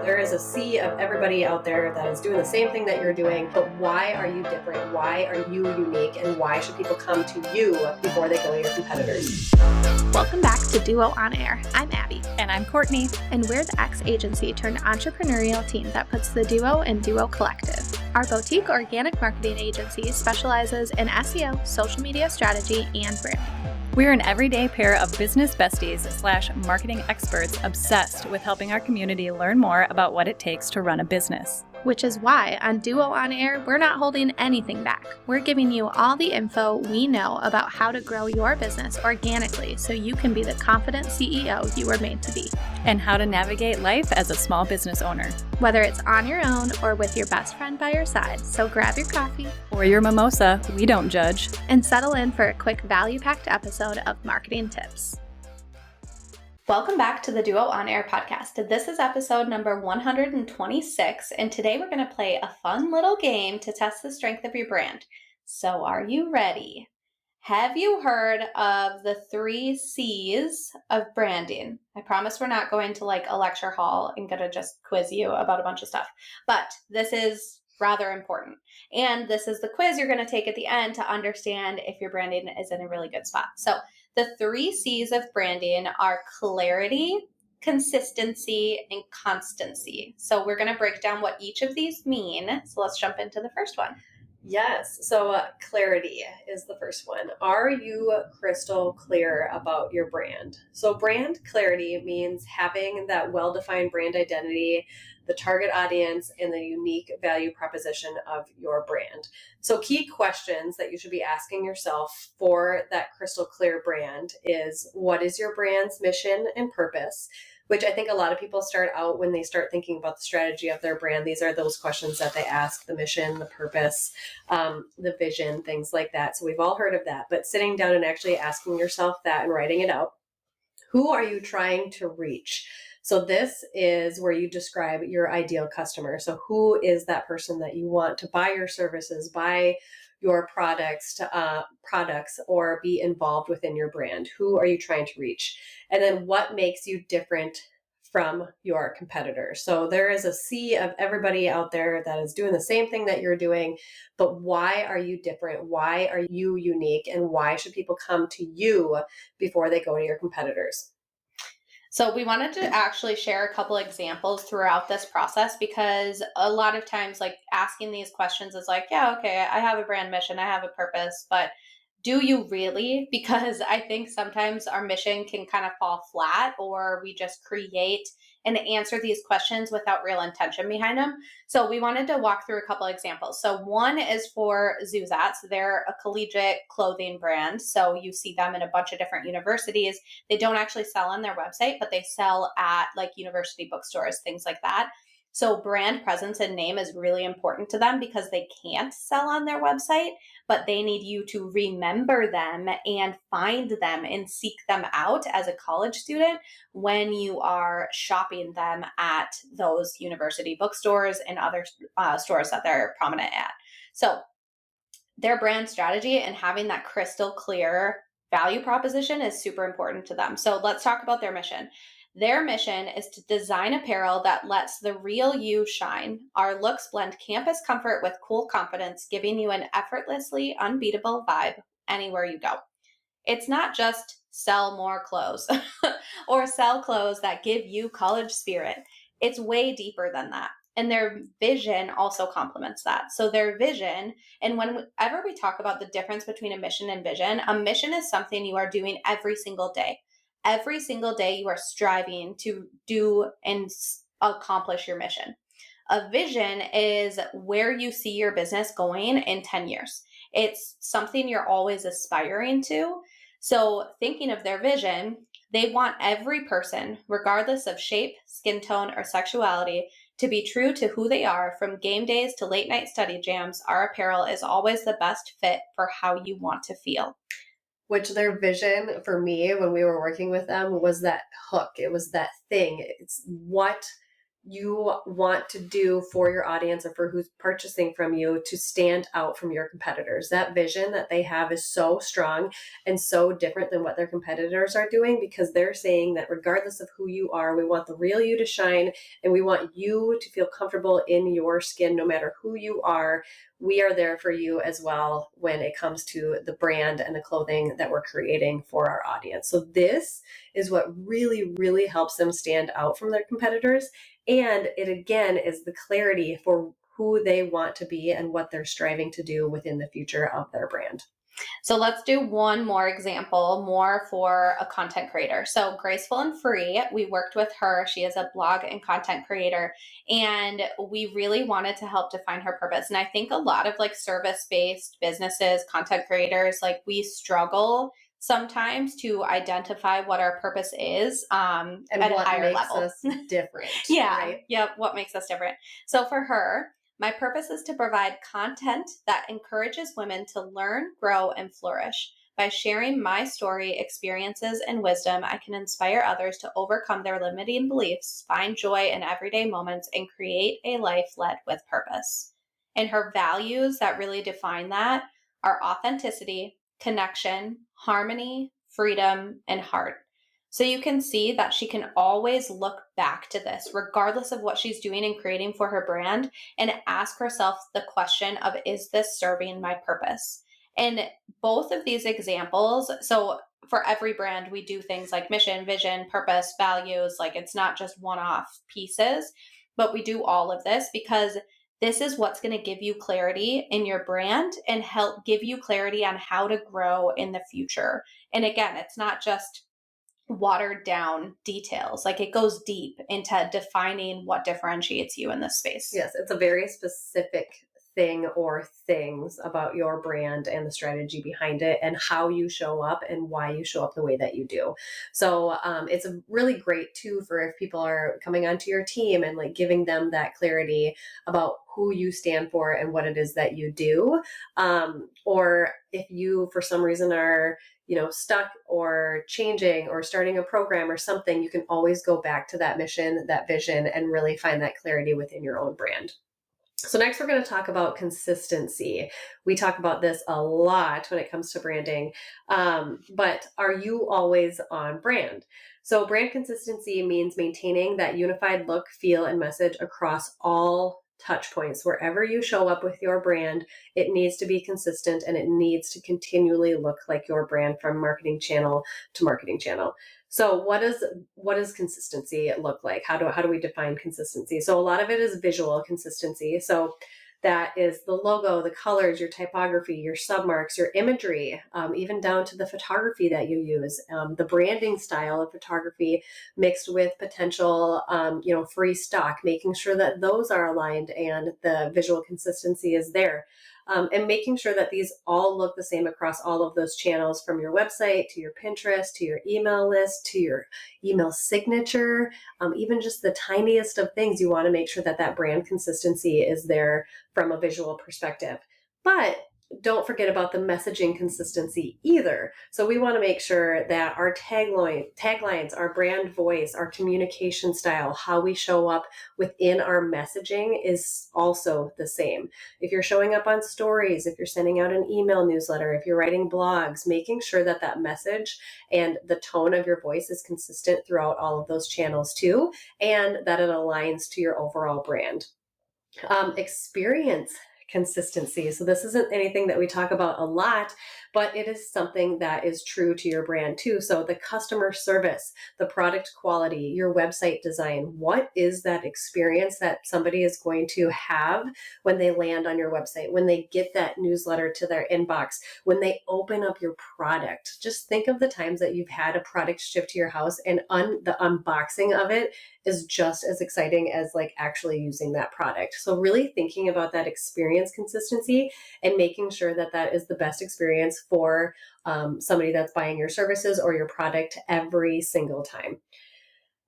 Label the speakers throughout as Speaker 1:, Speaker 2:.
Speaker 1: there is a sea of everybody out there that is doing the same thing that you're doing, but why are you different? Why are you unique? And why should people come to you before they go to your competitors?
Speaker 2: Welcome back to Duo On Air. I'm Abby.
Speaker 3: And I'm Courtney.
Speaker 2: And we're the ex-agency turned entrepreneurial team that puts the Duo in Duo Collective. Our boutique organic marketing agency specializes in SEO, social media strategy, and branding.
Speaker 3: We're an everyday pair of business besties / marketing experts obsessed with helping our community learn more about what it takes to run a business.
Speaker 2: Which is why on Duo On Air, we're not holding anything back. We're giving you all the info we know about how to grow your business organically so you can be the confident CEO you were made to be.
Speaker 3: And how to navigate life as a small business owner.
Speaker 2: Whether it's on your own or with your best friend by your side, so grab your coffee
Speaker 3: or your mimosa, we don't judge,
Speaker 2: and settle in for a quick value-packed episode of Marketing Tips. Welcome back to the Duo On Air podcast. This is episode number 126, and today we're going to play a fun little game to test the strength of your brand. So are you ready? Have you heard of the 3 C's of branding? I promise we're not going to like a lecture hall and going to just quiz you about a bunch of stuff, but this is rather important. And this is the quiz you're going to take at the end to understand if your branding is in a really good spot. So the 3 C's of branding are clarity, consistency, and constancy. So we're going to break down what each of these mean. So let's jump into the first one.
Speaker 1: Yes. So clarity is the first one. Are you crystal clear about your brand? So brand clarity means having that well-defined brand identity, the target audience, and the unique value proposition of your brand. So key questions that you should be asking yourself for that crystal clear brand is, what is your brand's mission and purpose? Which I think a lot of people start out when they start thinking about the strategy of their brand. These are those questions that they ask: the mission, the purpose, the vision, things like that. So we've all heard of that, but sitting down and actually asking yourself that and writing it out. Who are you trying to reach? So this is where you describe your ideal customer. So who is that person that you want to buy your services, buy your products, or be involved within your brand? Who are you trying to reach? And then what makes you different from your competitors? So there is a sea of everybody out there that is doing the same thing that you're doing, but why are you different? Why are you unique? And why should people come to you before they go to your competitors?
Speaker 2: So we wanted to actually share a couple examples throughout this process, because a lot of times like asking these questions is like, yeah, okay, I have a brand mission, I have a purpose, but do you really? Because I think sometimes our mission can kind of fall flat, or we just create and answer these questions without real intention behind them. So we wanted to walk through a couple of examples. So one is for Zuzats. They're a collegiate clothing brand. So you see them in a bunch of different universities. They don't actually sell on their website, but they sell at like university bookstores, things like that. So brand presence and name is really important to them because they can't sell on their website, but they need you to remember them and find them and seek them out as a college student when you are shopping them at those university bookstores and other stores that they're prominent at. So their brand strategy and having that crystal clear value proposition is super important to them. So let's talk about their mission. Their mission is to design apparel that lets the real you shine. Our looks blend campus comfort with cool confidence, giving you an effortlessly unbeatable vibe anywhere you go. It's not just sell more clothes or sell clothes that give you college spirit. It's way deeper than that. And their vision also complements that. So their vision, and whenever we talk about the difference between a mission and vision, a mission is something you are doing every single day. Every single day you are striving to do and accomplish your mission. A vision is where you see your business going in 10 years. It's something you're always aspiring to. So thinking of their vision, they want every person, regardless of shape, skin tone, or sexuality, to be true to who they are. From game days to late night study jams, our apparel is always the best fit for how you want to feel.
Speaker 1: Which their vision for me when we were working with them was that hook. It was that thing. It's what you want to do for your audience or for who's purchasing from you to stand out from your competitors. That vision that they have is so strong and so different than what their competitors are doing, because they're saying that regardless of who you are, we want the real you to shine, and we want you to feel comfortable in your skin no matter who you are. We are there for you as well when it comes to the brand and the clothing that we're creating for our audience. So this is what really, really helps them stand out from their competitors. And it again is the clarity for who they want to be and what they're striving to do within the future of their brand.
Speaker 2: So let's do one more example, more for a content creator. So Graceful and Free, we worked with her. She is a blog and content creator, and we really wanted to help define her purpose. And I think a lot of like service-based businesses, content creators, like we struggle sometimes to identify what our purpose is
Speaker 1: And
Speaker 2: at a
Speaker 1: what
Speaker 2: higher
Speaker 1: makes
Speaker 2: level.
Speaker 1: us different.
Speaker 2: Yeah.
Speaker 1: Right?
Speaker 2: Yep. What makes us different. So for her, my purpose is to provide content that encourages women to learn, grow, and flourish. By sharing my story, experiences, and wisdom, I can inspire others to overcome their limiting beliefs, find joy in everyday moments, and create a life led with purpose. And her values that really define that are authenticity, connection, harmony, freedom, and heart. So you can see that she can always look back to this, regardless of what she's doing and creating for her brand, and ask herself the question of, is this serving my purpose? And both of these examples, so for every brand, we do things like mission, vision, purpose, values. Like it's not just one-off pieces, but we do all of this because this is what's going to give you clarity in your brand and help give you clarity on how to grow in the future. And again, it's not just watered down details. Like it goes deep into defining what differentiates you in this space.
Speaker 1: Yes, it's a very specific thing or things about your brand and the strategy behind it and how you show up and why you show up the way that you do. So it's a really great too for if people are coming onto your team and like giving them that clarity about who you stand for and what it is that you do. Or if you for some reason are stuck or changing or starting a program or something, you can always go back to that mission, that vision, and really find that clarity within your own brand. So next we're going to talk about consistency. We talk about this a lot when it comes to branding, but are you always on brand? So brand consistency means maintaining that unified look, feel, and message across all touch points. Wherever you show up with your brand, it needs to be consistent and it needs to continually look like your brand from marketing channel to marketing channel. So what does consistency look like? How do we define consistency? So a lot of it is visual consistency. So that is the logo, the colors, your typography, your submarks, your imagery, even down to the photography that you use, the branding style of photography mixed with potential, free stock, making sure that those are aligned and the visual consistency is there. And making sure that these all look the same across all of those channels, from your website to your Pinterest, to your email list, to your email signature, even just the tiniest of things. You want to make sure that that brand consistency is there from a visual perspective. But don't forget about the messaging consistency either. So we want to make sure that our taglines, our brand voice, our communication style, how we show up within our messaging is also the same. If you're showing up on stories, if you're sending out an email newsletter, if you're writing blogs, making sure that that message and the tone of your voice is consistent throughout all of those channels too, and that it aligns to your overall brand. Experience consistency. So this isn't anything that we talk about a lot, but it is something that is true to your brand too. So the customer service, the product quality, your website design, what is that experience that somebody is going to have when they land on your website, when they get that newsletter to their inbox, when they open up your product? Just think of the times that you've had a product shipped to your house and the unboxing of it is just as exciting as like actually using that product. So really thinking about that experience consistency and making sure that that is the best experience for somebody that's buying your services or your product every single time.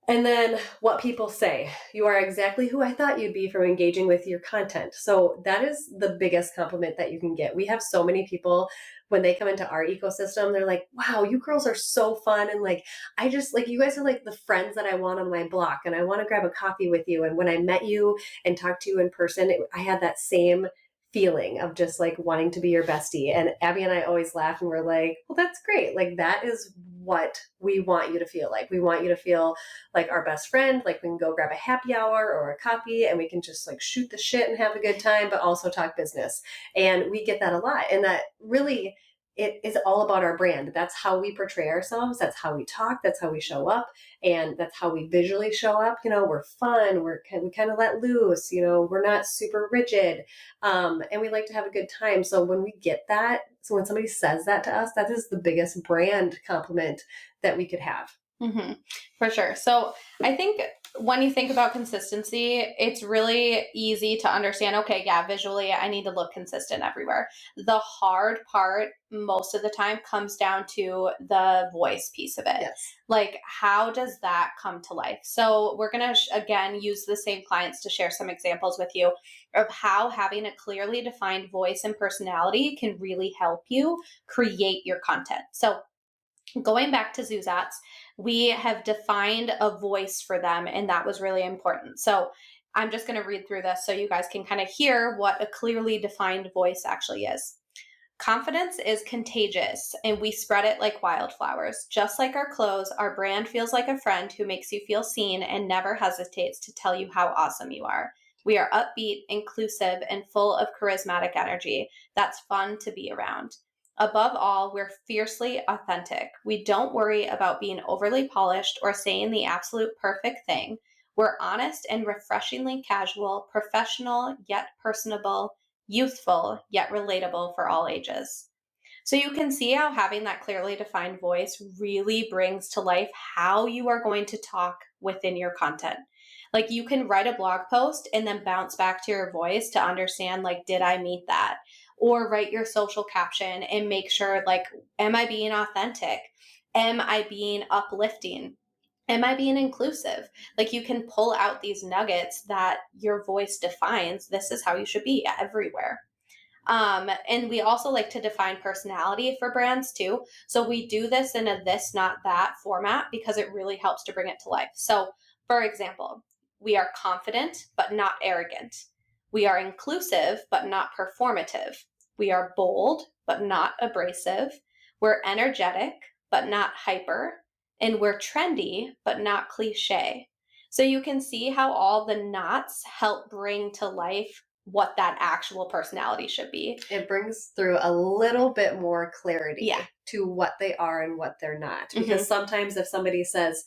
Speaker 1: And then what people say. You are exactly who I thought you'd be from engaging with your content. So that is the biggest compliment that you can get. We have so many people when they come into our ecosystem, they're like, wow, you girls are so fun. And like, I just like, you guys are like the friends that I want on my block and I want to grab a coffee with you. And when I met you and talked to you in person, I had that same feeling of just like wanting to be your bestie. And Abby and I always laugh and we're like, well, that's great. Like that is what we want you to feel like. We want you to feel like our best friend, like we can go grab a happy hour or a coffee and we can just like shoot the shit and have a good time, but also talk business. And we get that a lot. And that really, it is all about our brand. That's how we portray ourselves. That's how we talk. That's how we show up. And that's how we visually show up. You know, we're fun. We kind of let loose. You know, we're not super rigid. And we like to have a good time. So when we get that, so when somebody says that to us, that is the biggest brand compliment that we could have.
Speaker 2: Mm-hmm. For sure. So I think when you think about consistency, it's really easy to understand, okay, yeah, visually I need to look consistent everywhere. The hard part most of the time comes down to the voice piece of it.
Speaker 1: Yes.
Speaker 2: Like, how does that come to life? So we're going to, again, use the same clients to share some examples with you of how having a clearly defined voice and personality can really help you create your content. So going back to Zuzats, we have defined a voice for them, and that was really important. So I'm just going to read through this so you guys can kind of hear what a clearly defined voice actually is. Confidence is contagious, and we spread it like wildflowers. Just like our clothes, our brand feels like a friend who makes you feel seen and never hesitates to tell you how awesome you are. We are upbeat, inclusive, and full of charismatic energy that's fun to be around. Above all, we're fiercely authentic. We don't worry about being overly polished or saying the absolute perfect thing. We're honest and refreshingly casual, professional yet personable, youthful yet relatable for all ages. So you can see how having that clearly defined voice really brings to life how you are going to talk within your content. Like you can write a blog post and then bounce back to your voice to understand, like, did I meet that? Or write your social caption and make sure, like, am I being authentic? Am I being uplifting? Am I being inclusive? Like you can pull out these nuggets that your voice defines. This is how you should be everywhere. And we also like to define personality for brands too. So we do this in a this, not that format because it really helps to bring it to life. So for example, we are confident, but not arrogant. We are inclusive, but not performative. We are bold, but not abrasive. We're energetic, but not hyper. And we're trendy, but not cliche. So you can see how all the knots help bring to life what that actual personality should be.
Speaker 1: It brings through a little bit more clarity
Speaker 2: Yeah.
Speaker 1: to what they are and what they're not. Because sometimes if somebody says,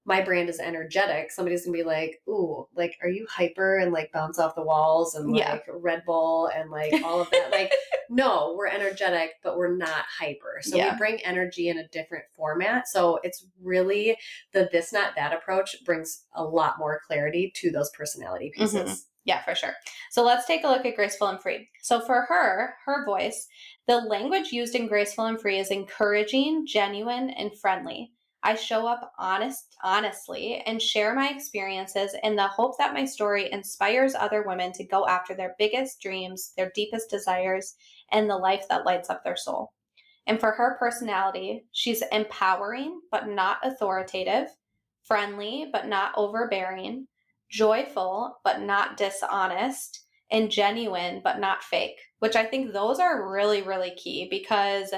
Speaker 1: my brand is energetic, somebody's gonna be like, ooh, like, are you hyper and like bounce off the walls and like Red Bull and like all of that? Like, no, we're energetic, but we're not hyper. So we bring energy in a different format. So it's really the this, not that approach brings a lot more clarity to those personality pieces.
Speaker 2: Yeah, for sure. So let's take a look at Graceful and Free. So for her voice, the language used in Graceful and Free is encouraging, genuine, and friendly. I show up honestly and share my experiences in the hope that my story inspires other women to go after their biggest dreams, their deepest desires, and the life that lights up their soul. And for her personality, she's empowering but not authoritative, friendly but not overbearing, joyful but not dishonest, and genuine but not fake, which I think those are really, really key because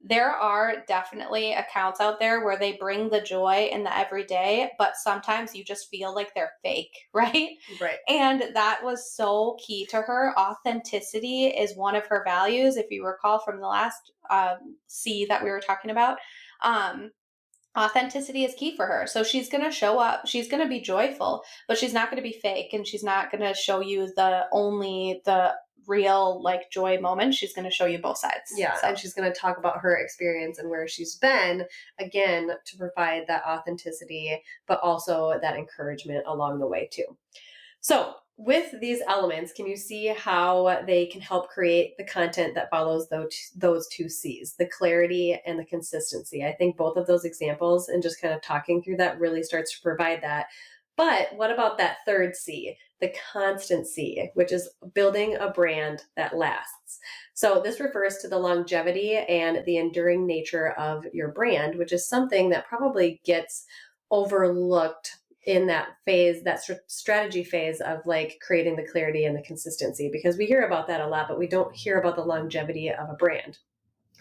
Speaker 2: there are definitely accounts out there where they bring the joy in the everyday, but sometimes you just feel like they're fake, right?
Speaker 1: Right.
Speaker 2: And that was so key to her. Authenticity is one of her values. If you recall from the last C that we were talking about, authenticity is key for her. So she's going to show up, she's going to be joyful, but she's not going to be fake, and she's not going to show you the real like joy moment. She's going to show you both sides.
Speaker 1: Yeah. So. And she's going to talk about her experience and where she's been, again, to provide that authenticity, but also that encouragement along the way too. So with these elements, can you see how they can help create the content that follows those two C's, the clarity and the consistency? I think both of those examples and just kind of talking through that really starts to provide that. But what about that third C, the constancy, which is building a brand that lasts? So this refers to the longevity and the enduring nature of your brand, which is something that probably gets overlooked in that phase, that strategy phase of like creating the clarity and the consistency, because we hear about that a lot, but we don't hear about the longevity of a brand.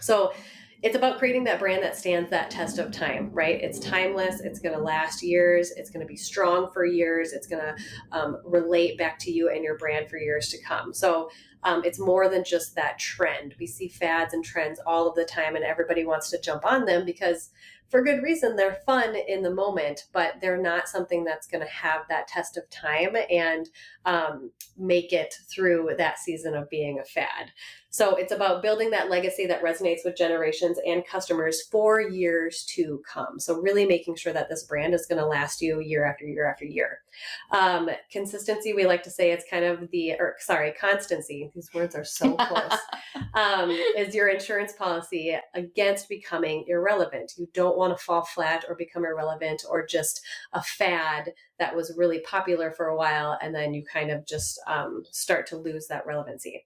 Speaker 1: So it's about creating that brand that stands that test of time, right? It's timeless. It's going to last years. It's going to be strong for years. It's going to relate back to you and your brand for years to come. So it's more than just that trend. We see fads and trends all of the time, and everybody wants to jump on them because for good reason, they're fun in the moment, but they're not something that's going to have that test of time and make it through that season of being a fad. So it's about building that legacy that resonates with generations and customers for years to come. So really making sure that this brand is going to last you year after year after year. Consistency, we like to say it's kind of constancy. These words are so close. Is your insurance policy against becoming irrelevant. You don't want to fall flat or become irrelevant or just a fad that was really popular for a while and then you kind of just start to lose that relevancy.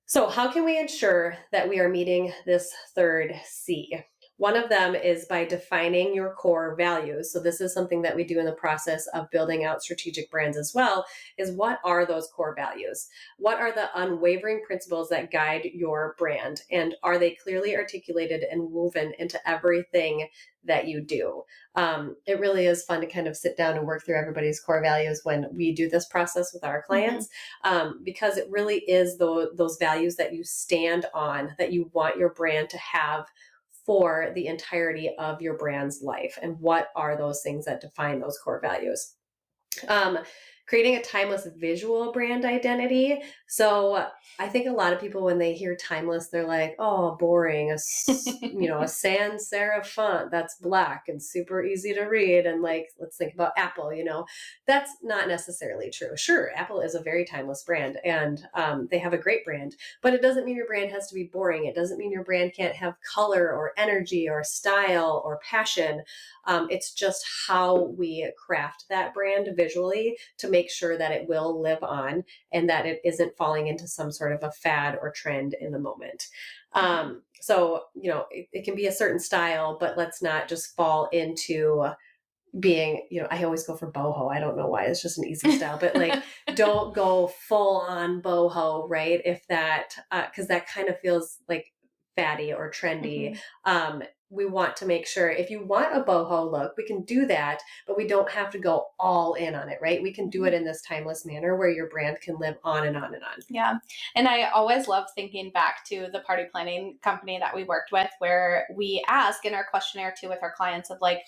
Speaker 1: So how can we ensure that we are meeting this third C? One of them is by defining your core values. So this is something that we do in the process of building out strategic brands as well, is what are those core values? What are the unwavering principles that guide your brand? And are they clearly articulated and woven into everything that you do? It really is fun to kind of sit down and work through everybody's core values when we do this process with our clients, because it really is those values that you stand on, that you want your brand to have for the entirety of your brand's life. And what are those things that define those core values? Creating a timeless visual brand identity. So I think a lot of people, when they hear timeless, they're like, oh, boring, a sans serif font that's black and super easy to read. And like, let's think about Apple, that's not necessarily true. Sure, Apple is a very timeless brand and they have a great brand, but it doesn't mean your brand has to be boring. It doesn't mean your brand can't have color or energy or style or passion. It's just how we craft that brand visually to make sure that it will live on and that it isn't falling into some sort of a fad or trend in the moment. So, it can be a certain style, but let's not just fall into being, I always go for boho. I don't know why. It's just an easy style, but like, don't go full on boho, right? If that, because that kind of feels like fatty or trendy. We want to make sure if you want a boho look, we can do that, but we don't have to go all in on it, right? We can do it in this timeless manner where your brand can live on and on and on.
Speaker 2: Yeah. And I always love thinking back to the party planning company that we worked with, where we ask in our questionnaire too with our clients of like,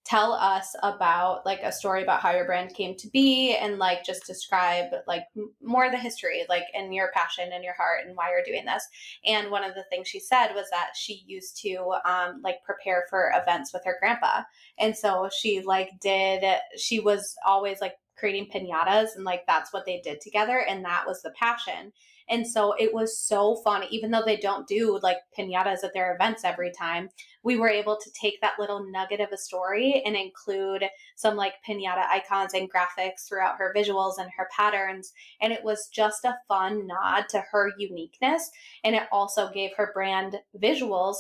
Speaker 2: tell us about like a story about how your brand came to be and like just describe like more of the history, like and your passion and your heart and why you're doing this. And one of the things she said was that she used to like prepare for events with her grandpa. And so she was always like creating piñatas and like that's what they did together and that was the passion. And so it was so fun, even though they don't do like piñatas at their events every time, we were able to take that little nugget of a story and include some like piñata icons and graphics throughout her visuals and her patterns. And it was just a fun nod to her uniqueness. And it also gave her brand visuals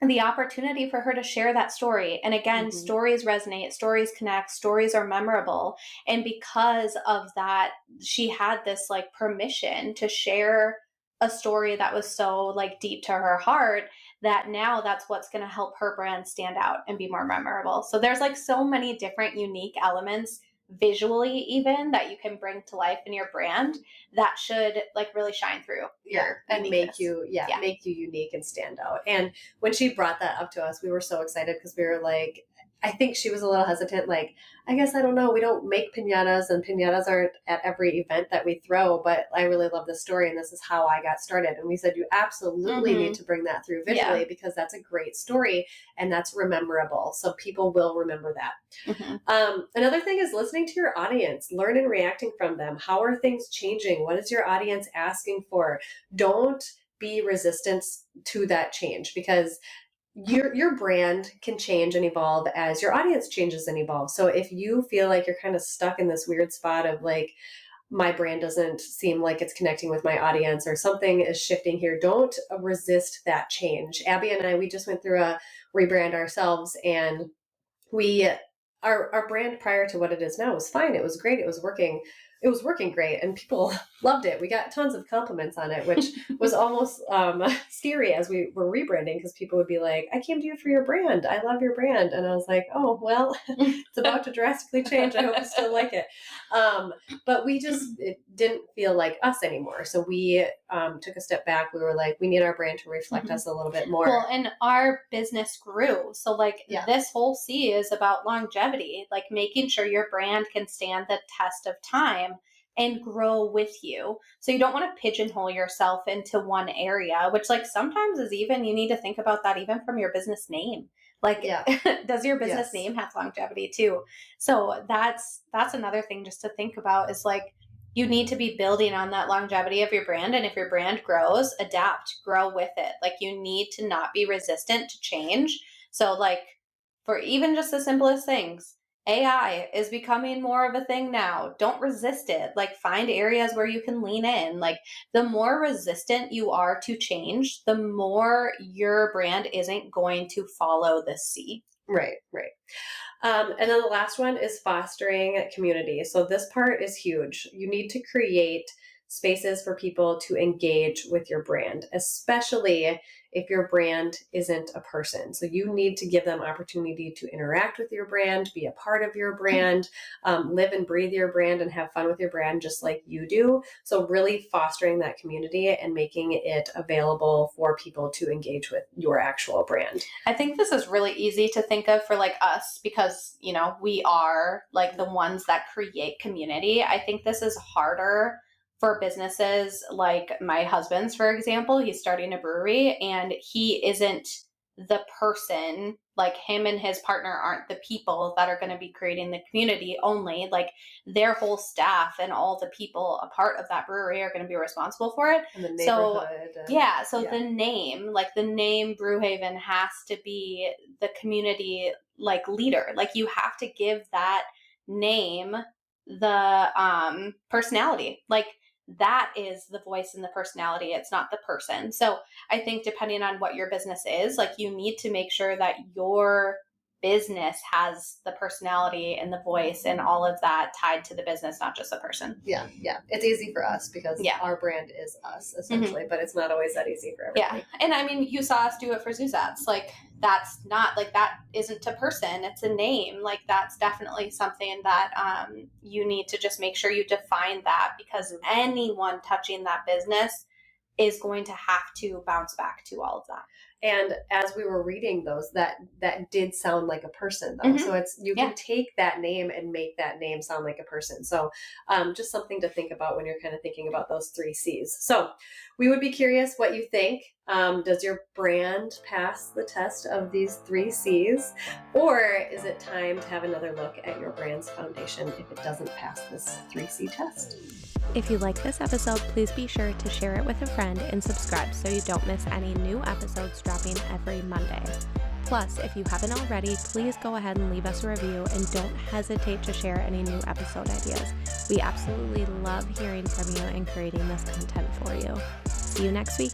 Speaker 2: and the opportunity for her to share that story. And again, stories resonate, stories connect, stories are memorable. And because of that, she had this like permission to share a story that was so like deep to her heart that now that's what's going to help her brand stand out and be more memorable. So there's like so many different unique elements visually even that you can bring to life in your brand that should like really shine through
Speaker 1: and make you unique and stand out. And when she brought that up to us, we were so excited because we were like, I think she was a little hesitant, like, I guess, I don't know, we don't make piñatas and piñatas aren't at every event that we throw, but I really love this story and this is how I got started. And we said, you absolutely need to bring that through visually because that's a great story and that's rememberable. So people will remember that. Another thing is listening to your audience, learn and reacting from them. How are things changing? What is your audience asking for? Don't be resistant to that change because your brand can change and evolve as your audience changes and evolves. So if you feel like you're kind of stuck in this weird spot of like, my brand doesn't seem like it's connecting with my audience or something is shifting here, don't resist that change. Abby and I, we just went through a rebrand ourselves and our brand prior to what it is now was fine. It was great. It was working great and people loved it. We got tons of compliments on it, which was almost scary as we were rebranding because people would be like, I came to you for your brand. I love your brand. And I was like, oh, well, it's about to drastically change. I hope you still like it. But it didn't feel like us anymore. So we took a step back. We were like, we need our brand to reflect us a little bit more.
Speaker 2: Well, and our business grew. So like this whole C is about longevity, like making sure your brand can stand the test of time and grow with you. So you don't want to pigeonhole yourself into one area, which like sometimes is even, you need to think about that even from your business name. Like, does your business name have longevity too? So that's another thing just to think about is like, you need to be building on that longevity of your brand. And if your brand grows, adapt, grow with it. Like you need to not be resistant to change. So like for even just the simplest things, AI is becoming more of a thing now. Don't resist it. Like find areas where you can lean in. Like the more resistant you are to change, the more your brand isn't going to follow the C.
Speaker 1: Right. And then the last one is fostering community. So this part is huge. You need to create spaces for people to engage with your brand, especially if your brand isn't a person. So you need to give them opportunity to interact with your brand, be a part of your brand, live and breathe your brand and have fun with your brand just like you do. So really fostering that community and making it available for people to engage with your actual brand.
Speaker 2: I think this is really easy to think of for like us because, you know, we are like the ones that create community. I think this is harder for businesses like my husband's, for example. He's starting a brewery and he isn't the person, like him and his partner aren't the people that are going to be creating the community only. Like their whole staff and all the people a part of that brewery are going to be responsible for it.
Speaker 1: And the neighborhood.
Speaker 2: So the name, like the name Brewhaven has to be the community like leader. Like you have to give that name the personality. Like that is the voice and the personality. It's not the person. So I think depending on what your business is, like you need to make sure that your business has the personality and the voice and all of that tied to the business, not just the person.
Speaker 1: Yeah. It's easy for us because our brand is us essentially, but it's not always that easy for everybody.
Speaker 2: Yeah. And I mean, you saw us do it for Zuzats. Like that's not like, that isn't a person, it's a name. Like that's definitely something that you need to just make sure you define that, because anyone touching that business is going to have to bounce back to all of that.
Speaker 1: And as we were reading those, that did sound like a person though. So it's, you can take that name and make that name sound like a person. So just something to think about when you're kind of thinking about those 3 C's. So we would be curious what you think. Does your brand pass the test of these 3 C's? Or is it time to have another look at your brand's foundation if it doesn't pass this 3C test?
Speaker 4: If you like this episode, please be sure to share it with a friend and subscribe so you don't miss any new episodes dropping every Monday. Plus, if you haven't already, please go ahead and leave us a review and don't hesitate to share any new episode ideas. We absolutely love hearing from you and creating this content for you. See you next week.